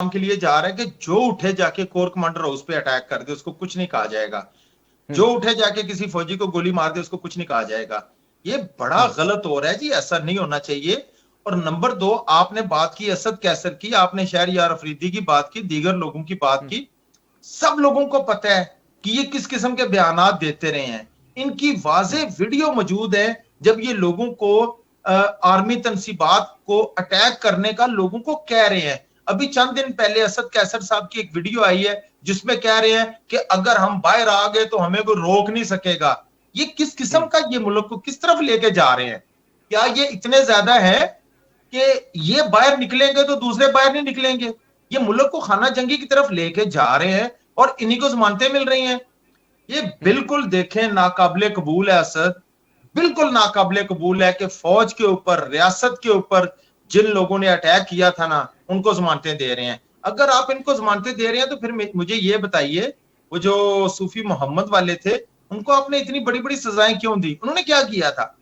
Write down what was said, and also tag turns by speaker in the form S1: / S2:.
S1: के लिए जा रहा है कि जो उठे जाके कोर कमांडर हाउस पे अटैक कर दे उसको कुछ नहीं कहा जाएगा, जो उठे जाके किसी फौजी को गोली मार दे उसको कुछ नहीं कहा जाएगा। ये बड़ा गलत हो रहा है जी, ऐसा नहीं होना चाहिए। और नंबर दो, आपने बात की असद कैसर की, आपने शहरयार अफरीदी की बात की, दीगर लोगों की बात की। सब लोगों को पता है कि ये किस किस्म के बयानात देते रहे हैं। इनकी वाज़ेह वीडियो मौजूद है जब ये लोगों को आर्मी तनसीबात को अटैक करने का लोगों को कह रहे हैं। अभी चंद दिन पहले असद कैसर साहब की एक वीडियो आई है जिसमें कह रहे हैं कि अगर हम बाहर आ गए तो हमें कोई रोक नहीं सकेगा। ये किस किस्म का, ये मुल्क को किस तरफ लेके जा रहे हैं? क्या ये इतने ज्यादा है कि ये बाहर निकलेंगे तो दूसरे बाहर नहीं निकलेंगे? ये मुल्क को खाना जंगी की तरफ लेके जा रहे हैं और इन्हीं को जमानतें मिल रही हैं। ये बिल्कुल देखें नाकाबिले कबूल है असद, बिल्कुल नाकाबिले कबूल है कि फौज के ऊपर, रियासत के ऊपर जिन लोगों ने अटैक किया था ना, उनको जमानतें दे रहे हैं। अगर आप इनको जमानतें दे रहे हैं तो फिर मुझे ये बताइए, वो जो सूफी मोहम्मद वाले थे, उनको आपने इतनी बड़ी बड़ी सजाएं क्यों दी? उन्होंने क्या किया था?